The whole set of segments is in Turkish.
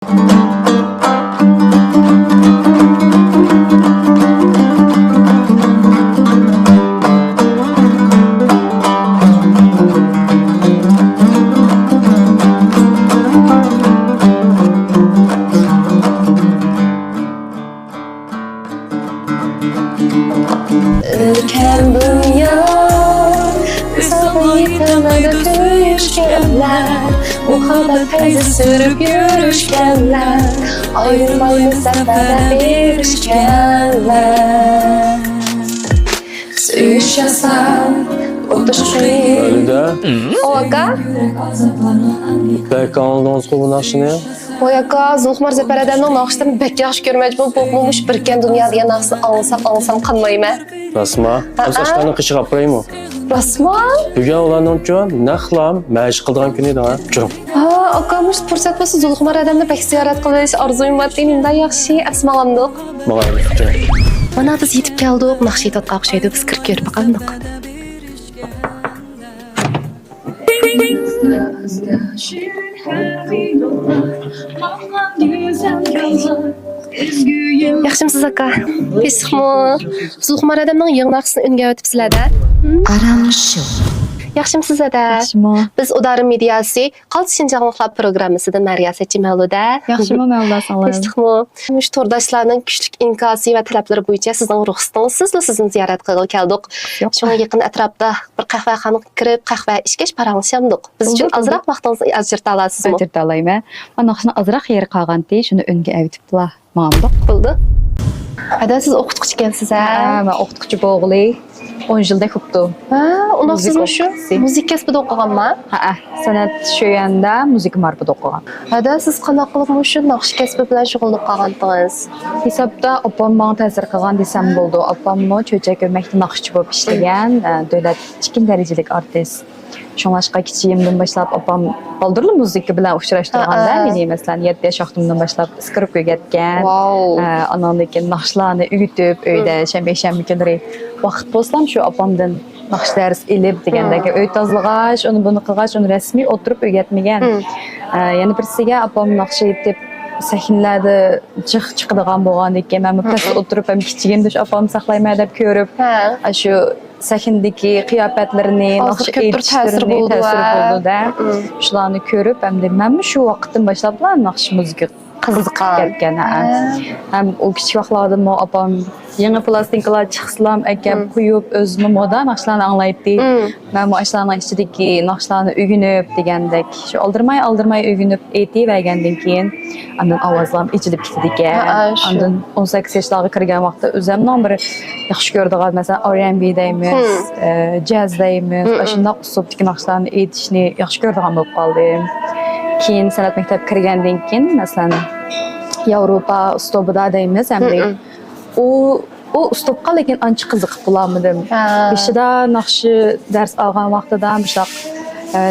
Ülkem dünya, sana yitemede tüyüşkenler, muhabbet teyze sürüp yürüşkenler, ayırmayı seferde birişkenler. Suyuşasam, utuşmayı. Öyle de. Oaka? Belki anladınız bu nakşını. Oaka, Zulhmar Zepereden'in nakşlarını bek yaş görmeci bulup olmamış birken dünya diye nakşı alınsam kanmayayım. Rasma. O saçlarını kışıqap burayım mı? Rasman? Bugün olanın için ne kılam? Məşq qıldığım günü de ha. Curum. Akamış fırsat olsa Zulhmar Edem'de pek ziyaret kılış arzuyum var deyimimden yaxşı asmalandık. Mağayım. Curum. Bana biz yetip geldik, nakşıyı tatqaq şeydi, biz 40 görüp bakandık. Yaxşımsız aka. Pesixmo. Zulhmar Edem'nin yığın nakşısını ünge ötüp silede. Aramşu. Yaxşımsız ede. Yaxşımı. Biz Udarın Mediasi, Qaltı Şinjanlıqlar programısıdan Məriyasetçi Məludə. Yaxşımı Məludə salam. Pesixmo. Müştordaşlarının küçlük inkası ve talepleri boyunca sizin ruhsatınızsızla sizin ziyaret qılıq keldik. Şuna yakın etrafda bir qəhvəxana kirib, qəhvə işkeş paranlaşamdıq. Biz üçün azıraq vaxtınızı ajırta alasızmı? Ajırta alayım. Ana xına azıraq yeri qalğan dey, şunu öngə əvitibla mamdıq. Buldu. Hada siz oxutqucu ekansiz ha? Mən oxutqucu boğulu. 10 yılda kuptu. Ondan sizmi şu? Müzik kəsbida oqıqanma? Ha, sənət şöyəndə müzik marifat oqıqan. Hada siz qanaq qılıb şu naqş kəsbi bilan şuğulluq qalğandınız? Hesabda opam bana təsir qılğan desəm oldu. Opammı çöçək görməkdə naqşçı olub işləyən, dövlət çikin dərəcəlik artist. Şoňlaşqa kiçiyimdən başlap opam baldırlı müzik bilan uçraşdırğanda məni məsələn 7 yaş vaxtımdan başlap skripka getgən. Anandakı naqşlarını üyütüb öydə şəmbə günləri vaxt bolsam şu opamdan naqş dərs elib degəndəki öy tazlığaş, onu bunu qılğaş, onu rəsmi oturub öyrətməyən. Yəni birisiga opam naqş etib səhnələrdə çıxdığan bolğandıkı mən pəs oturub həm kiçiyimdə şu opam saxlayma edib görüb. Şu səhnədəki qiyafətlərini, naqş etişlərini təsir buldu da. Şularını görüb həm də mən şu vaxtdan başlap naqş müzik qızıqıb getgən. Həm o kiçik vaxtlardan mı opam yeni plastinkalar çıxsılam, əkəb qoyub özümü moda naqşlarını anlayıbdı. Mən bu aşlarına işçidiki naqşlarını ügünüb degəndək. Şu aldırmay ügünüb eti vergəndən keyin ondan avazlarım içilib gitdi. Ondan 18 yaşlarına kirgən vaxtda özümdən bir yaxşı gördüğüm məsələn R&B'dəyimiz, jazzdəyimiz, aşında usubdiki naqşlarını etişini yaxşı gördüğüm olub qaldım. Keyin sənət məktəb kirgəndən keyin məsələn Avropa üslubida deyimiz, həm də o üslubqa lakin ancha qiziqib bulanmadım. Beshida naqşı dərs alğan vaxtda bişaq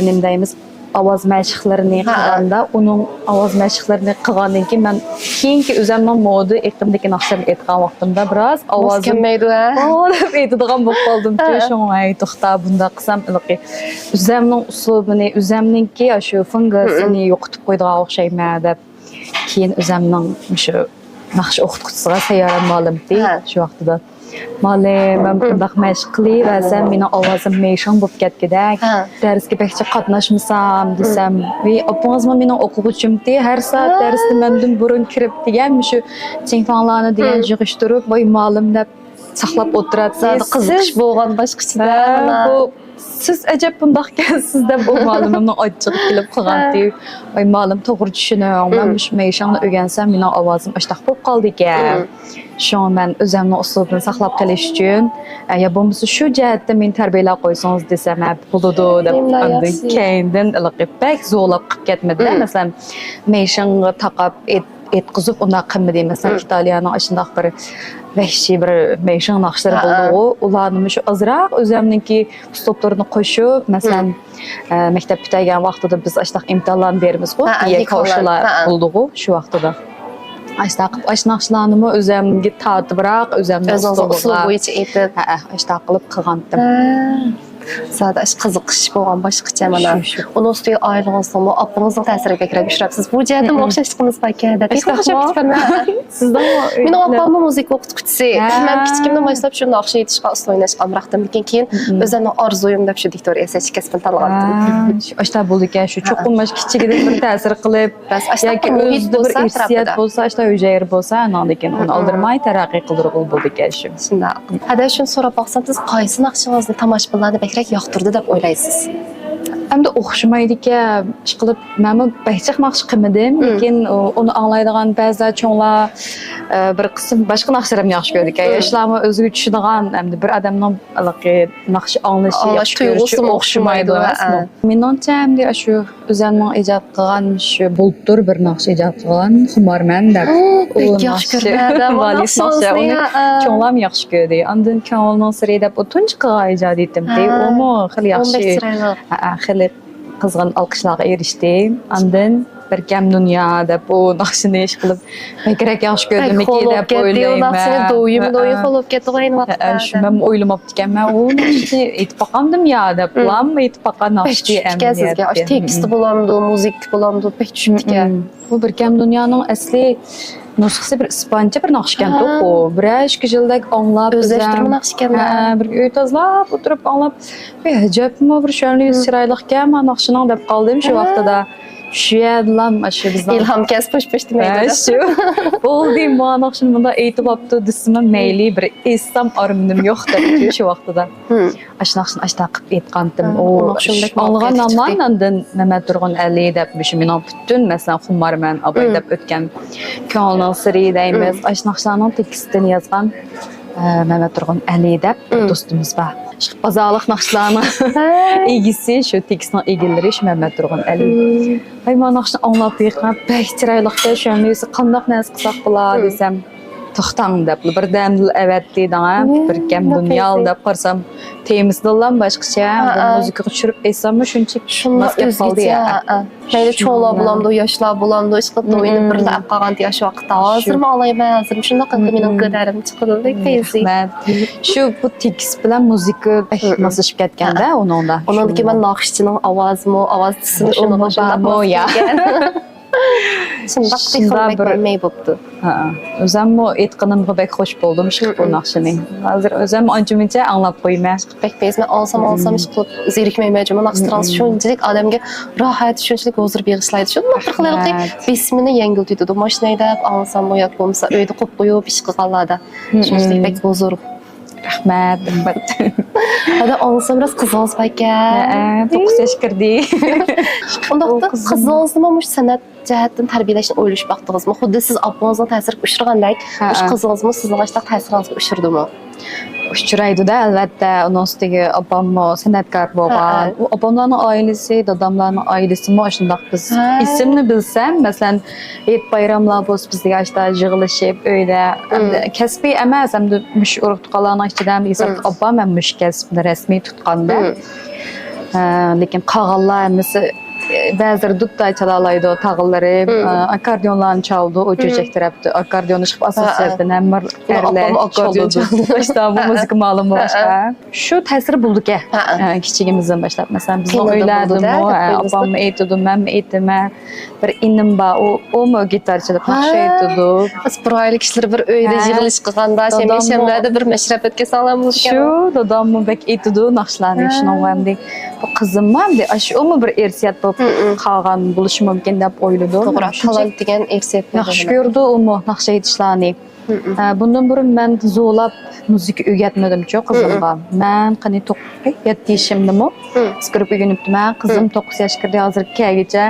nimdəyimiz avaz məşqlərini qılğanda, onun avaz məşqlərini qılğandan keyin mən keyinki özümdən modu etdimdiki naqşlarını etqan vaxtımda biraz avazım kemməydi ha? Olub etdiğim boq qaldım ki, şoňa toxta bunda qısam ilqi. Özümdən uslubunu, özümdənki şu fınqasını yoxutub qoyduğum oxşayma deb keyin özümdən şu naqş oxutqucusuga sayyaram malımdı şu vaxtda. Malım, mən bundaq məşq qılıb və sən mənə avazım meşan bo'lib ketgidək. Dərsga bəkcə qatnaşmasam desəm, və opamızmı mənə oxuğucumdu. Hər saat dərsdə məndən burun kirib degan şu çengfanlarını degan yığışdırıb, vay malım deb saxlab oturardı. Qiziqish bo'lgan boshqacha. Bu siz əcəb bundaq gəlsiz də bu malımımla acıq bilib qılğandı. Vay malım toğru düşünürəm. Mən bu meşanı öyrənsəm mənə avazım aşdaq bo'lib qaldı ki. Şu an mən özümün uslubunu saxlab qalish üçün ya bunisi şu cəhətdə məni tərbiyəlab qoysanız desəm, buludu da kəyindən ilqib bək zorlab qıb getmədi. Məsələn, meşanı taqab etqizib ona qılmadı. Məsələn, İtaliyanın aşındaq bir vəhşi bir meşan naqşları bulduğu. Ularını şu azraq özümünki uslublarını qoşub, məsələn, məktəb bitəgən vaxtda biz aşdaq imtahanlarını verimiz bu. Diye kavşalar bulduğu şu vaxtda. Aşnaqşılarımı özümünki tadı bıraq, özümün uslubu boyunca etib. Aşdaq qılıb qılğandım. Zaten qiziqish bo'lgan boshqacha mana. Onun üstüge aylığınızda apınızın təsiri bekirə düşürəbsiz. Bu cəhətdə oxşaşdığınız bəlkə də. Sizdən Mənim apamın musiqi oxutqucusu. Mən kiçikimdən başlayıb şu naxşı yetişqə asıl oynayışqa amraqdım. Lakin keyin özümün arzuyum da şu diktoriya seçki kəsbini tanıdım. Aşta bulduk ya şu çok olmuş küçük bir təsir qılıb. Yoki o'zida bir irsiyat bo'lsa, ashta o'jayir bo'lsa, anandikin uni aldırmay tərəqqi qıldırıq bulduk ya şu. Shunda. Hada shuni so'rab baxsam, siz qaysi naqshingizni tomoshabinlarni bekrak yoqtirdi deb o'ylaysiz? Hamda o'xshamaydi ki, chiqilib, men bəhcək naqsh qilmadim, lekin onu anglaydigan ba'zi cho'nglar bir qism boshqa naqshlarni yaxshi ko'rdik. Yoshlarni o'ziga tushadigan, hamda bir odamning naqsh anglashi, yaxshi ko'rishi o'xshamaydi. Menimcha hamda shu o'zimning ijod qilgan shu bultur bir naqsh ijod qilgan xumarman deb. Yaxshi ko'rdim. Valis naqshi uni cho'nglar yaxshi ko'rdi. Ondan ko'ngilning siri deb o'tunch qilgan ijod etdim. Umi xili yaxshi qizg'in alqishlarga erishdi. Ondan bir kam dunyo deb bu naqshini ish qilib bekrak yaxshi ko'rdimki deb o'ylayman. Naqshini doyim qilib ketdi o'yin vaqtida. Shu men o'ylamabdi ekanman. U naqshni aytib baqandim ya deb. Ulam aytib baqan naqshni sizga teksti bo'lamdi, muzik bo'lamdi, pek tushibdi. Bu bir kam dunyoning asli nusxası bir ispanca bir naqshkan to'q. Bir 2 yildak anglab o'zlashtirma naqshkan. Bir uy tozlab o'tirib anglab, ajabmi bir shunli chiroyliqkan men naqshining deb qoldim shu vaqtida. Şuyadlam aşı bizden. İlham kes pış demeydi. Şu. Oldu ma naqshini bunda aytib aptı disman meyli bir istam armınım yo'q deb shu vaqtida. Aş naqshini ashta qilib aytgandim. O algan namandan Mehmet Turg'un Ali deb meni butun masalan xumarman abay deb o'tgan ko'ngilning siri deymiz. Aş naqshlarning tekstini yozgan Mehmet Turg'un Ali deb do'stimiz bor. Bazalıq naqshlarning egisi shu tekstning egalari shu Mehmet Turg'un Ali. Ay men naqshni anglab yiqqan pek chiroyliqda shunisi qandoq narsa qilsak bo'lar desam to'xtang deb bir damdil evet deydigan bir kam dunyo deb qarsam temizdilan boshqacha muzika tushirib aytsammi shunchalik maskab qoldi ya. Mayli cho'nglar bulamdi, yoshlar bulamdi, ishqilib o'yinib birlab qolgan yosh vaqtda hozirmi olayman, hozir shunday qilib mening go'darim chiqdi tezlik. Shu bu tekst bilan muzika moslashib ketganda uningda. Uningdagi men naqshchining ovozimi, ovoz tisini shuni ya. Shundaq qilib bilmay bo'pti. O'zimmi aytganimga bek xush bo'ldim shu bu naqshini. Hozir o'zim ancha-muncha anglab qo'yman. Bek bezma olsam ish qilib zerikmayman. Naqshtirans shunchalik odamga rohat, shunchalik huzur bag'ishlaydi. Shuni bir qilaylik bismini yengiltiydi. Mashinada olsam yo'q bo'lmasa uyda qo'yib qo'yib ish qilganlarda. Shunchalik bek huzur. Rahmat. Hadi olsam biraz qizg'ingiz ekan. 9 yosh kirdi. Undaqda qizingizni mush san'at jihatdan tarbiyalashni o'ylash vaqtingizmi? Xuddi siz opangizning ta'siriga uchragandek, mush qizingizni sizning ashta ta'siringizga uchirdimi? Uchraydi-da albatta. Uning ustiga opammi san'atkor bo'lgan. U opamlarning oilasi, dadamlarning oilasi mo shundoq biz ismini bilsam, masalan, et bayramlar bo'lsa bizga ashta yig'ilishib uyda kasbiy emas, hamda mush urug' tuqqanlarning ichidan esa opam ham mush kasbni rasmiy tutganda. Lekin qolganlarimiz ba'zilar dudda chalalaydi, tag'illari akkordionlarni chaldi, o cho'chak tarafda akkordionni chiqib asosiyatdan hamma erlar akkordion chaldi. İşte bu müzik ma'lum boshqa. Shu ta'sir bo'ldi-ku. Kichigimizdan boshlab, masalan, bizning uylardimi, opam aytdi, men aytdim, bir inim bor, u gitarchilik naqsh aytdi. Asproyli kishilar bir uyda yig'ilish qilganda, shamlarda bir mashrafatga salamiz ekan. Shu dadammi bek aytdi naqshlarni, shuning hamda qizim hamda shu bir irsiyat qolgan bo'lishi mumkin deb o'yladim. To'g'ri, talant degan irsiyat. Yaxshi ko'rdi u naqsh aytishlarni. Bundan burun men zo'lab muzika o'rgatmadim-ku qizimga. Men qani 7 yoshimdami? Skrip o'rganibman. Qizim 9 yosh kirdi, hozir kaygacha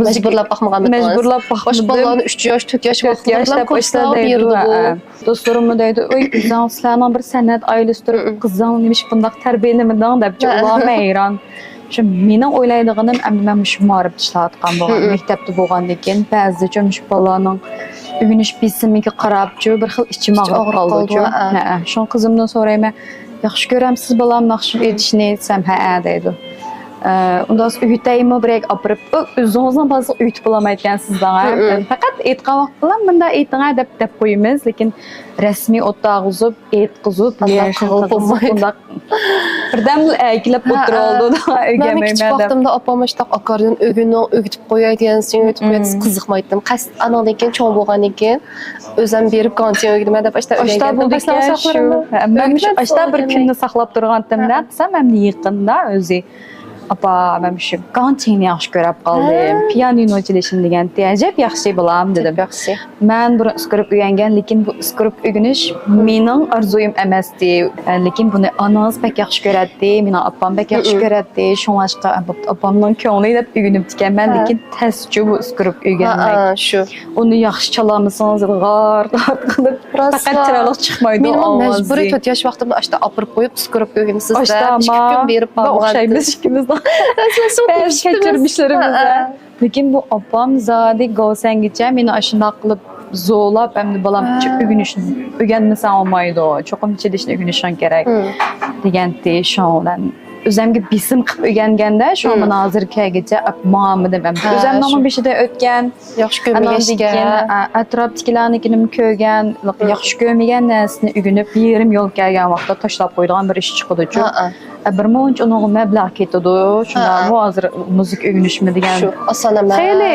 majburlab baxmaganman. Majburlab baxmadim. Bosh bolalarni 3 yosh, 4 yosh vaqtida ko'rsatib berdi bu. Do'stlarim deydi, "Oy, sizlarning bir san'at oilasi turib, qizing nimish bundoq tarbiyalamiding?" deb ular hayron. Şu mening o'ylaydiganim men shu ma'rif ishlatgan bo'lgan maktabda bo'lgandan keyin ba'zi cho'mish bolaning o'rganish bisimiga qarab bir xil ichim og'rib qoldi. Shu qizimdan so'rayman, yaxshi ko'ramsiz bolam naqsh aytishni desam, ha deydi. Ondan sonra üyütəyimi birək apırıb, özünüzdən bazı üyütüb bulamayıtkən sizdən. Faqat etqan vaxtlar bunda etqan dəb qoyumuz, lakin rəsmi otda ağızıb, etqızıb, bunda birdən əykilib otur oldu da Ben küçük vaxtımda apam işte akaryon ögütüp koyaydı, ögütüp koyaydı, kızıqmaydım. Qas anadakın çoğ bolğanıkən özüm berib qantiyə ögüdümə də başda Aşta bulduk ya şu. Mən aşta bir günü saxlab durğandım. Sən mənim yığında özü. Apa mən şu qantini yaxşı görüb qaldım. Pianino çelişim degan təcəb yaxşı bilam dedim. Yaxşı. Mən bunu ısqırıb öyrəngan, lakin bu ısqırıb öyrəniş mənim arzuyum emasdi. Lakin bunu anaz pek yaxşı görətdi, mənim apam pek yaxşı görətdi. Şoňaşqa apamdan köngli edib öyrənib tikənmən, lakin təscü bu ısqırıb öyrənmək. Şu. Onu yaxşı çalamısınız, qar qılıb faqat çıraqlıq çıxmaydı Benim o avazı. məcburi 4 yaş vaxtımda aşda apırıb qoyub ısqırıb ögüm sizdə. Aşta ama berib oxşayımız ikimiz də. Bəzi keçirmişlərimizdə. Lakin bu apam zadi qavsəngicə məni aşında qılıb zoğlab, həm də balam öyrənməsən olmaydı o. Çoxum çelişini öyrənişən gərək. Digəndi şoğlan. Özəmgi bisim qıb öyrəngəndə şu an hazır kəgəcə mamıdım. Özəm namı bir şeydə ötkən. Yaxşı köməkləşgən. Ətraf tikilənikinim köygən, yaxşı köməyən nəsini öyrənib yerim yol gəlgən vaxtda taşlab qoyduğum bir iş çıxıdı. Bir monç onun məbləğ ketidu. Şunda bu hazır müzik öyrənişmi digən. Şu asan əməz. Xeyli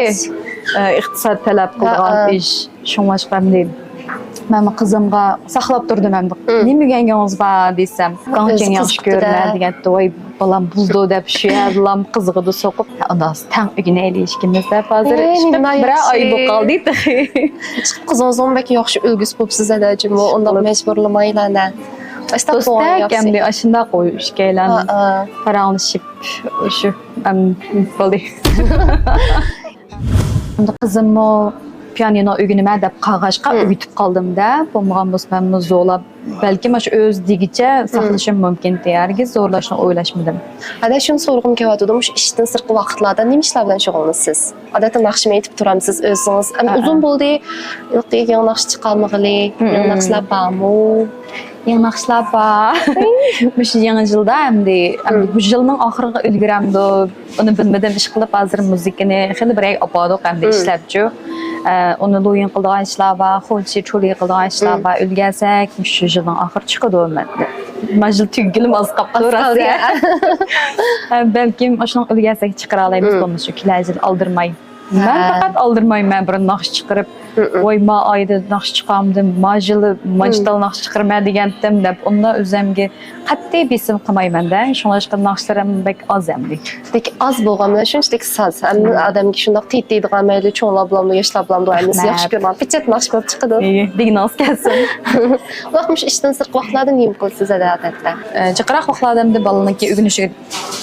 iqtisad tələb qılğan iş. Şoňaşqam deyim. Mən qızımğa saxlab durdum həm də. Nə mügəngəniz var desəm, qançın yaxşı görmə digən doy balam buzdu dəb şiyadlam qızıqdı soqup. Ondan tən günə ilişkimizdə hazır bir ay bu qaldı. Qızınızın bəlkə yaxşı ülgüs olub sizə də cümə, onda məcburlamayla nə. Dostak hem de aşında koyuş gelen paranlaşıp şu böyle. Kızım o pianino ögünümə də qağaşqa ögütüb qaldım da. Bomğamız mən zola belki maş öz digiçə saxlaşım mümkün deyərgi zorlaşını oylaşmadım. Hada şunu sorğum ki vaxtdamış işdən sırqı vaxtlarda nə işlərdən şoğlanırsınız? Adətən naxşımı etib duramsınız özünüz. Uzun boldu. Yox deyən naxş çıxalmağılı, naxşlar barmı? Yeni naxşlar var. Müş yeni yılda hem de bu yılın axırı ülgürəmdi. Onu bilmədən iş qılıb hazır müzikini xeyli birək apadıq hem de işləbcü. Onu loyun qıldığan işlər var, xolçi çoli qıldığan işlər var. Ülgəsək müş yılın axır çıxıdı olmadı. Majıl tüggülüm az qapdı orası. Belki aşının ülgəsək çıxıra alayımız bunu şu kiləcil aldırmayı. Mən faqat aldırmayım, mən bir naxş çıxırıb oyma ayda naxş çıxamdım, majılı, majdal naxş çıxırmə digəndim dəb. Onda özəmgi qatdi bisim qımay məndə. Şoňaşqa naxşlarım bək az əmdi. Dik az bolğamda şunçlik saz. Əmin adam ki şundaq titdi dəməli çoğlablamlı, yaşlablamlı əmisi yaxşı görməm. Fiçət naxş bolub çıxdı. Dignas gəlsin. Vaxtmış işdən sırq vaxtlarda neyim qılsınız ədətdə? Çıxıraq vaxtlarımda balınki ögünüşü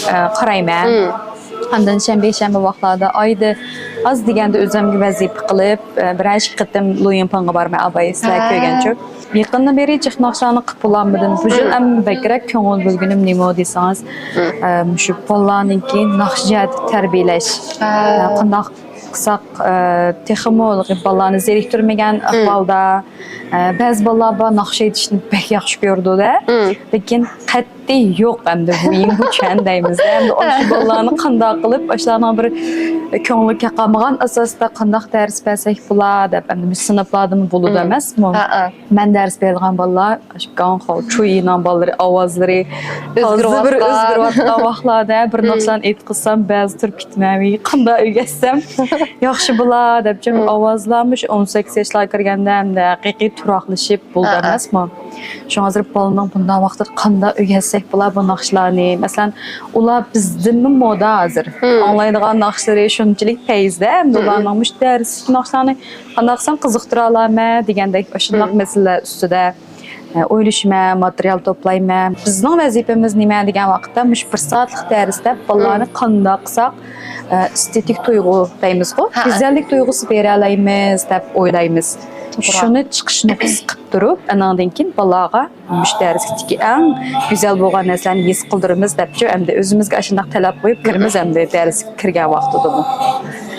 qarayma. Həmdən şənbə vaxtlarda aydı az digəndə özəmgi vəzifə qılıb bir ay qıtdım loyun panğa barma abay sizlər köygən çox. Yaxından beri çıx naxşanı qıpılanmadım. Bu gün əm bəkirək köngül bölgünüm nemo desəniz şu pollanınki naxşiyat tərbiyələş. Qındaq qısaq teximol ballarını zerikdirməyən ahvalda bəzi ballar naxş edişini bək yaxşı gördü də. Lakin qətdi yox əmdə bu kəndəyimizdə. Əmdə o ballarını qındaq qılıb başlarına bir köngül kəqamağan əsasda qındaq dərs bəsək bula da əmdə sınıflardım bulu da emasmı? Mən dərs verən ballar qan xol çuyla balları avazları özgür vaxtlarda bir naxşan etqisam bəzi tür bitməmi qında öyrətsəm yaxşı bula deb avazlamış 18 yaşlar kirgəndə həm də həqiqi turaqlaşıb buldu emasmı? Şu hazır balının bundan vaxtı qanda öyrətsək bula bu naxşlarını. Məsələn, ular bizdən moda hazır. Anlaydığan naxşları şunçilik feyizdə həm də ulanmış dərs naxşlarını qandaqsan qızıqdıralarmə digəndə aşınlaq məsələ üstüdə oylaşma, material toplayma. Bizning vəzifəmiz nimə degan vaqtda müş bir saatlıq dərsdə ballarını qandaqsaq estetik duyğu deyimiz bu. Güzellik duyğusu verə alayımız deb oylayımız. Şunu çıxış nöqtəsi qıb durub, anandan keyin balağa müştərisindəki ən gözəl bolğan nərsəni his qıldırımız dəbçi, həm də özümüzə aşındaq tələb qoyub kirimiz həm də dərs kirgən vaxtıdır bu.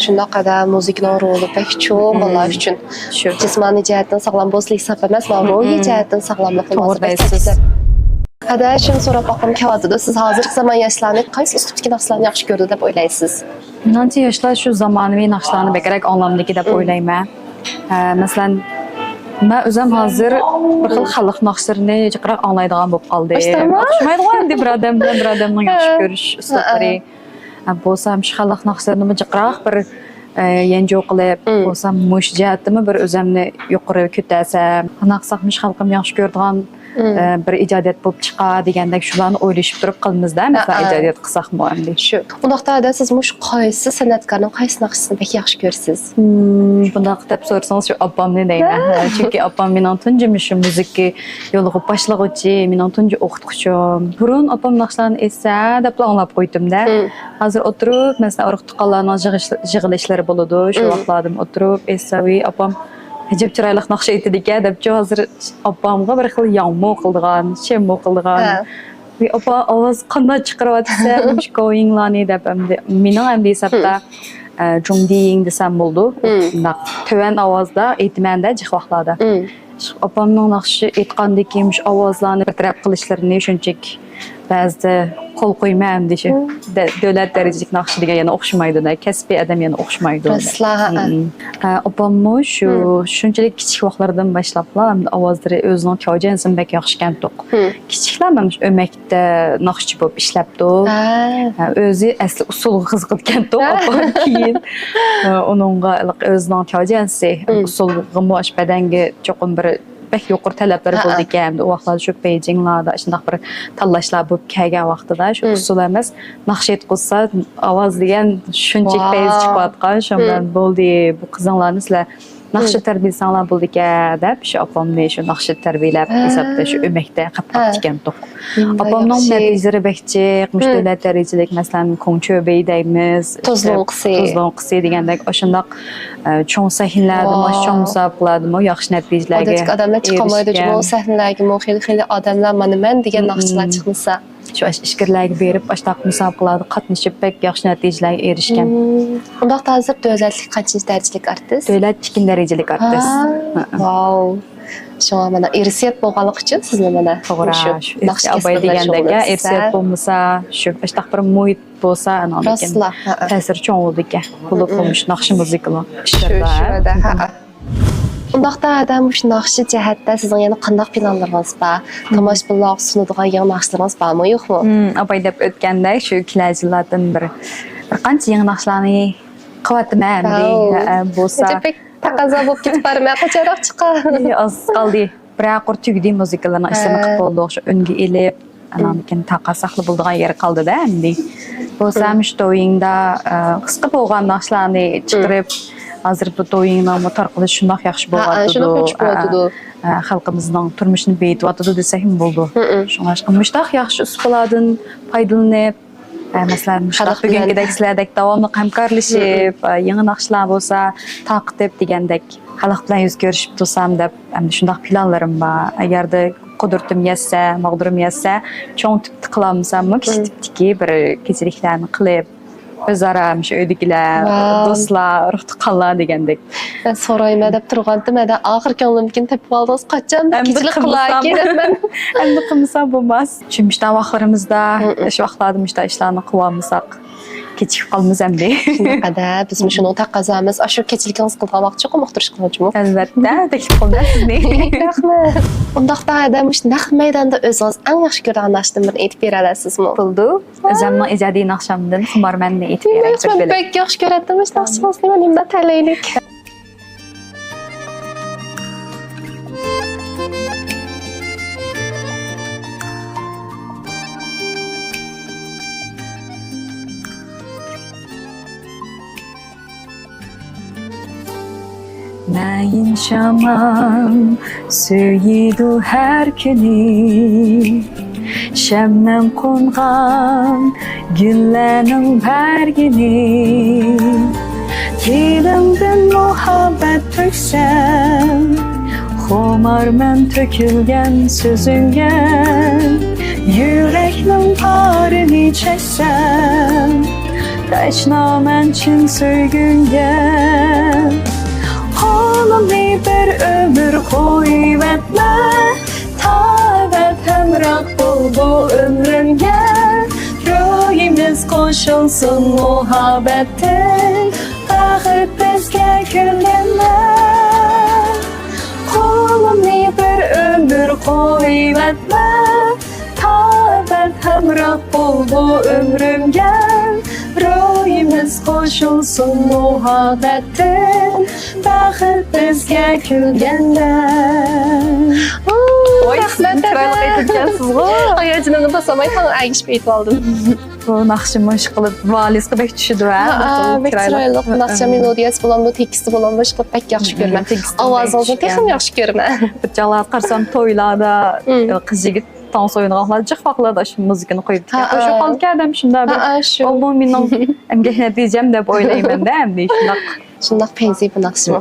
Şunda qədər musiqinin rolu pək çox ballar üçün. Cismani cəhətdən sağlam bozluq hesab eməz, ruhi cəhətdən sağlamlıq olması. Hada şunu sorab baxım kavadıda siz hazırki zaman yaşlarını qaysı üslubdagi naxışlarni yaxshi ko'rdi deb o'ylaysiz? Menimcha yoshlar shu zamonaviy naqshlarni bekrek anlamligi deb o'ylayman. Masalan, men o'zim hozir bir xil xalq naqshlarini jiqroq anglaydigan bo'lib qoldim. O'xshamaydigan deb bir odam bilan bir odamning yaxshi ko'rish uslublari. Bo'lsam shu xalq naqshlarini jiqroq bir yangi qilib, bo'lsam mush jihatimi bir o'zimni yuqori ko'tarsam, naqsaq mush xalqim yaxshi ko'radigan bir ijodiyat bo'lib chiqa degandek shularni o'ylashib turib qilmizda, masalan ijodiyat qilsaqmi endi. Shu. Undaqda siz mush qaysi san'atkorning qaysi naqshisini pek yaxshi ko'rsiz? Bundaq deb so'rasangiz shu opamni deyman. Chunki opam mening tunji shu muzika yo'liga boshlag'uvchi, mening tunji o'qituvchim. Burun opam naqshlarini esa deb anglab qo'ydimda. Hozir o'tirib, masalan, urug' tuqqanlarning yig'ilishlari bo'ladi. Shu vaqtlarda o'tirib, esaviy opam Acib chiroyli naqsha aytdika deb hozir opamga bir xil yomg'ir qildigan, shemmo qildigan. Ve opa ovoz qanday chiqaryapsa, mushkoyinglarni deb mening ham hisobda jungding desam bo'ldi. Töven ovozda aytmanda jiq vaqtlarda. Opamning naqshi aytgandek kimsh ovozlarni bir taraf qilishlarini shunchalik ba'zida qo'l qo'ymayman deshi. Davlat darajalik naqshi degan yana o'xshamaydi-da, kasbiy adam yana o'xshamaydi. Opammo shunchalik kichik vaqtlardan boshlablar ovozlari o'zining ko'jansini bek yaxshi ekan-to'q. Kichiklar ham o'makda naqshchi bo'lib ishlabdi. O'zi asli usulga qiziqgan-to'q, opam keyin uningga o'zining ko'jansi usulga mosh badanga cho'qim bir bek yuqori talablar bo'ldi ekan. U vaqtlarda shu Beijinglarda shunday bir tanlashlar bo'lib kelgan vaqtida shu usul emas, naqsh aytqizsa ovoz degan shunchalik tez chiqayotgan, shundan bo'ldi bu qizinglarni sizlar naqsh tarbiyasanglar bo'ldi ekan deb shu opamni shu naqsh tarbiyalab hisobda shu o'makda qatnab ekan-to'q. Opamning natijalari bekchiq, mushtaylar darajalik masalan Kongcho'bey deymiz, Tuzlonqisi degandek o'shundoq cho'ng sahnlarda cho'ng musobaqalarda yaxshi natijalarga odamlar chiqamaydi, bu sahnalarga xeyli odamlar mana men degan naqshlar chiqmasa shu ishkirlarga berib, ashtaq musobaqalarda qatnashib pek yaxshi natijalarga erishgan. Undaqda hozir davlatlik qancha darajalik artist? Davlat 2 darajalik artist. Wow. Shunga mana irsiyat bo'lganlik uchun sizni mana to'g'ri shu abay degandagi irsiyat bo'lmasa, shu ashtaq bir muhit bo'lsa, aniqlik ta'sir cho'ng bo'ldi ekan. Bo'lib qolmush naqsh muzikalar ishlarda. Undaqda adam shu naqshi jihatda sizning yana qanday planlaringiz bor? Tomoshabinlar sunadigan yangi naqshlarınız bormi, yo'qmi? Abay deb o'tganda shu kelajlardan bir qancha yangi naqshlarni qilyapman bo'lsa. Taqozo bo'lib ketib bormay qachonroq chiqadi? Az qoldi. Biroq tugdi muzikalarni ishini qilib bo'ldik, shu unga elib, anakin taqasaqli bo'ldigan yer qoldi-da endi. Bo'lsa shu to'yingda qisqa bo'lgan naqshlarni chiqarib hozir bu to'yinglarni tarqalish shundoq yaxshi bo'lyapti. Xalqimizning turmushini beyityapti desak ham bo'ldi. Shunga mushtaq yaxshi usullardan foydalanib, masalan, mushtaq bugungidek sizlardek davomli hamkorlashib, yangi naqshlar bo'lsa taqib degandek xalq bilan yuz ko'rishib tursam deb shundoq planlarim bor. Agarda qudurtim yetsa, maqdurim yetsa, cho'ng tipni qilamsammi, kichik tipdagi bir kechiliklarni qilib o'zaro shu uydagilar, do'stlar, urug' tuqqanlar degandek. Ben so'rayman deb turgandim, oxir ko'nglimkin tepib oldingiz, qachon kechilik qilaman. Endi qilmasam bo'lmas. Chunki vaqtlarimizda, shu vaqtlarda mushta ishlarni qilamisak, kechikib qolamiz endi. Shunaqada biz shuni taqozomiz, shu kechiliklarni qilgan vaqt cho'qim uqtirish qilmoqchimi? Albatta, taklif qilasizni. Rahmat. Undaqda adam naq maydonda o'zingiz eng yaxshi ko'rgan naqshni bir aytib bera olasizmi? Bo'ldi. O'zimning ijodiy naqshamdan xumormanni aytib beray. Men bek yaxshi ko'radim, naqshingizni menimda talaylik. Mayin şaman söyüdü her günü, şemnem konğan güllerin bergini. Dilimden muhabbet töksem, xomarmen tökülgen sözüngen, yüreklim parini çeksem, teşnamen çin söygüngen. Halımı bir ömür koyup etme, ta ve temrak bul bu ömrümge. Ruhimiz koşulsun muhabbetin. Bahit bizge külgenler. Kolumni bir ömür koyvetme. Ta hamrah bol bu ömrümge. Ruhimiz koşulsun muhabbetin. Bahit bizge külgenler. Oy, Rahmet chiroyli aytibsiz go. Ayacınını basamay tamam aygish beyt aldım. Bu naqshimni ish qilib valizga bek tushidi Bek chiroyli naqsha melodiyasi bilan bu teksti bilan bosh qilib bek yaxshi ko'raman. Ovozingizni texim yaxshi ko'raman. Bıçaqlar qarsam toylarda qiz yigit dans o'yingohlarda jiq vaqtlarda shu muzikani qo'yib qo'shiq qoldi adam shunda bir Shu. bu mening emgak natijam deb o'ylayman-da endi shundoq Shundoq penzi bu naqshim.